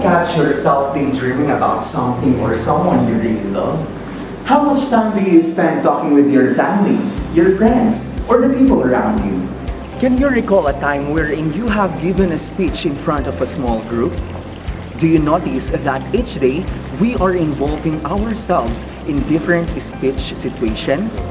catch yourself daydreaming about something or someone you really love? How much time do you spend talking with your family, your friends, or the people around you? Can you recall a time wherein you have given a speech in front of a small group? Do you notice that each day we are involving ourselves in different speech situations?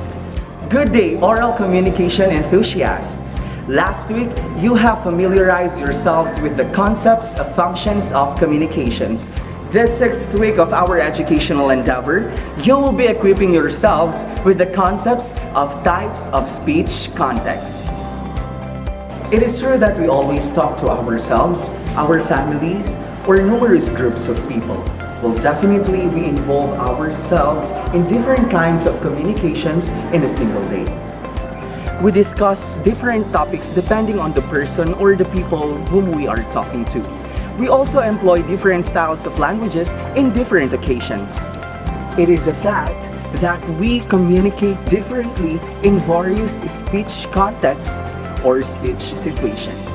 Good day, oral communication enthusiasts! Last week, you have familiarized yourselves with the concepts of functions of communications. This sixth week of our educational endeavor, you will be equipping yourselves with the concepts of types of speech contexts. It is true that we always talk to ourselves, our families, or numerous groups of people. Well, definitely we involve ourselves in different kinds of communications in a single day. We discuss different topics depending on the person or the people whom we are talking to. We also employ different styles of languages in different occasions. It is a fact that we communicate differently in various speech contexts or speech situations.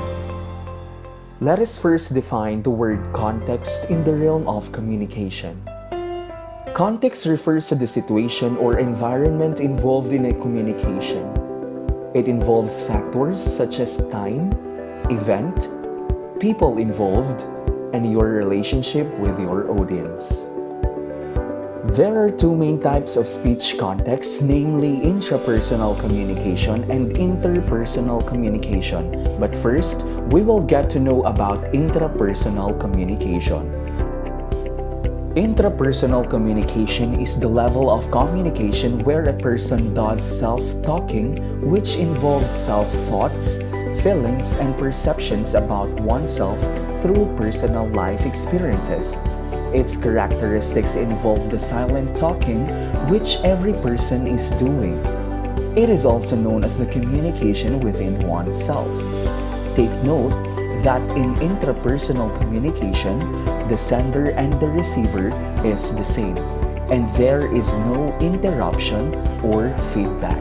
Let us first define the word context in the realm of communication. Context refers to the situation or environment involved in a communication. It involves factors such as time, event, people involved, and your relationship with your audience. There are two main types of speech contexts, namely intrapersonal communication and interpersonal communication. But first, we will get to know about intrapersonal communication. Intrapersonal communication is the level of communication where a person does self-talking, which involves self-thoughts, feelings, and perceptions about oneself through personal life experiences. Its characteristics involve the silent talking, which every person is doing. It is also known as the communication within oneself. Take note that in intrapersonal communication, the sender and the receiver is the same, and there is no interruption or feedback.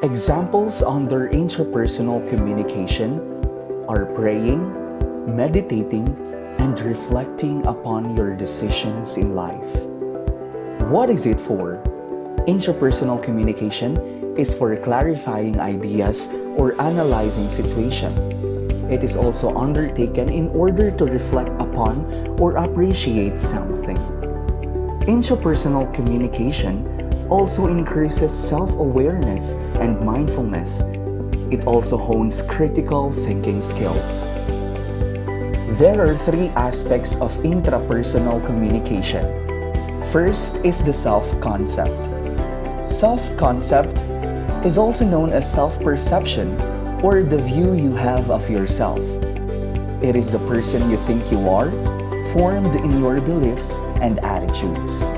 Examples under intrapersonal communication are praying, meditating, and reflecting upon your decisions in life. What is it for? Intrapersonal communication is for clarifying ideas or analyzing situation. It is also undertaken in order to reflect upon or appreciate something. Intrapersonal communication also increases self-awareness and mindfulness. It also hones critical thinking skills. There are three aspects of intrapersonal communication. First is the self-concept. Self-concept is also known as self-perception, or the view you have of yourself. It is the person you think you are, formed in your beliefs and attitudes.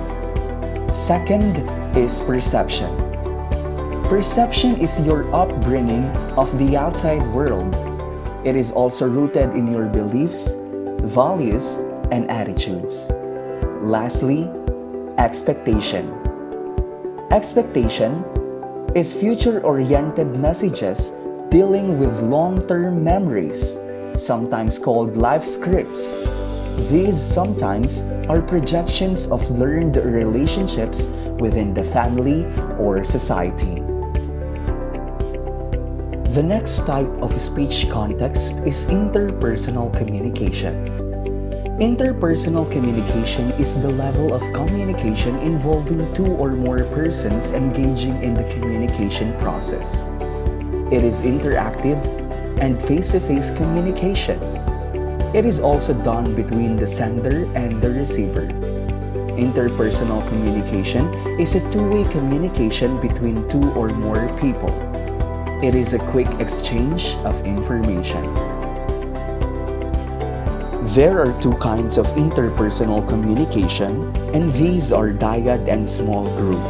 Second is perception. Perception is your upbringing of the outside world. It is also rooted in your beliefs, values, and attitudes. Lastly, expectation. Expectation is future-oriented messages dealing with long-term memories, sometimes called life scripts. These sometimes are projections of learned relationships within the family or society. The next type of speech context is interpersonal communication. Interpersonal communication is the level of communication involving two or more persons engaging in the communication process. It is interactive and face-to-face communication. It is also done between the sender and the receiver. Interpersonal communication is a two-way communication between two or more people. It is a quick exchange of information. There are two kinds of interpersonal communication, and these are dyad and small group.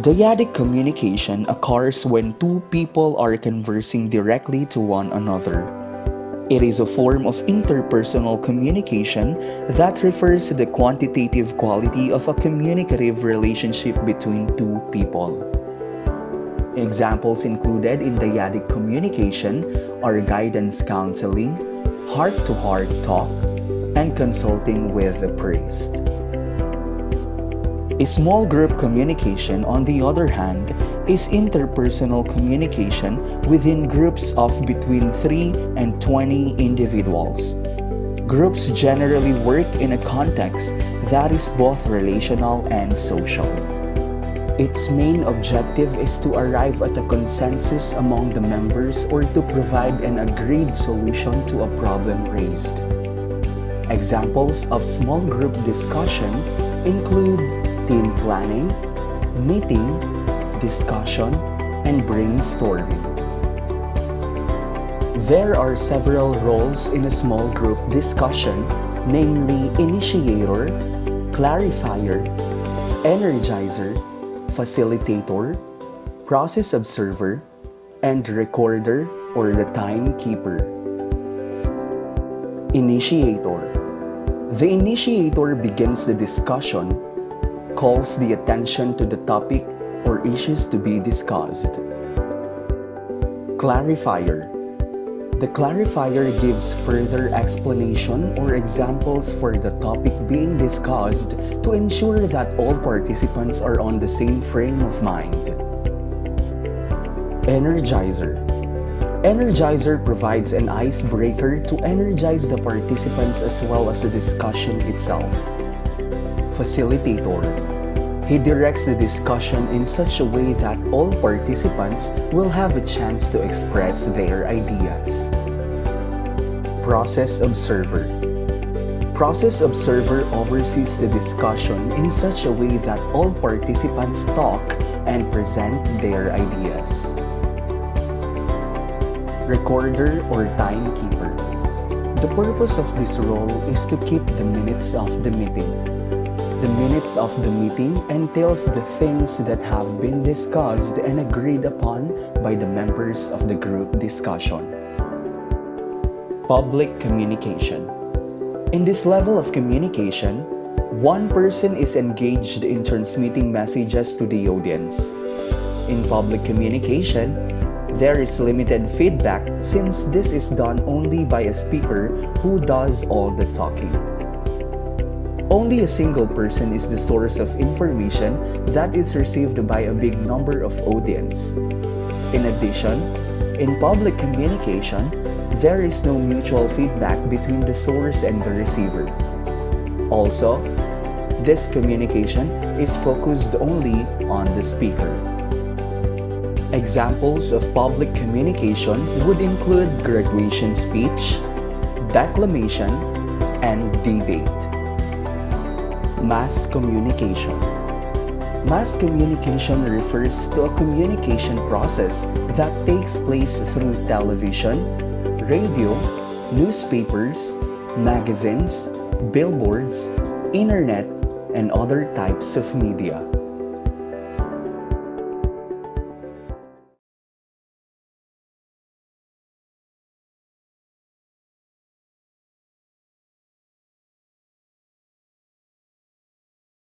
Dyadic communication occurs when two people are conversing directly to one another. It is a form of interpersonal communication that refers to the quantitative quality of a communicative relationship between two people. Examples included in dyadic communication are guidance counseling, heart-to-heart talk, and consulting with the priest. A small group communication, on the other hand, is interpersonal communication within groups of between 3 and 20 individuals. Groups generally work in a context that is both relational and social. Its main objective is to arrive at a consensus among the members or to provide an agreed solution to a problem raised. Examples of small group discussion include team planning, meeting, discussion, and brainstorming. There are several roles in a small group discussion, namely initiator, clarifier, energizer, facilitator, process observer, and recorder or the timekeeper. Initiator. The initiator begins the discussion, calls the attention to the topic or issues to be discussed. Clarifier. The clarifier gives further explanation or examples for the topic being discussed to ensure that all participants are on the same frame of mind. Energizer. Energizer provides an icebreaker to energize the participants as well as the discussion itself. Facilitator. He directs the discussion in such a way that all participants will have a chance to express their ideas. Process observer. Process observer oversees the discussion in such a way that all participants talk and present their ideas. Recorder or timekeeper. The purpose of this role is to keep the minutes of the meeting. The minutes of the meeting entails the things that have been discussed and agreed upon by the members of the group discussion. Public communication. In this level of communication, one person is engaged in transmitting messages to the audience. In public communication, there is limited feedback since this is done only by a speaker who does all the talking. Only a single person is the source of information that is received by a big number of audience. In addition, in public communication, there is no mutual feedback between the source and the receiver. Also, this communication is focused only on the speaker. Examples of public communication would include graduation speech, declamation, and debate. Mass communication. Mass communication refers to a communication process that takes place through television, radio, newspapers, magazines, billboards, internet, and other types of media.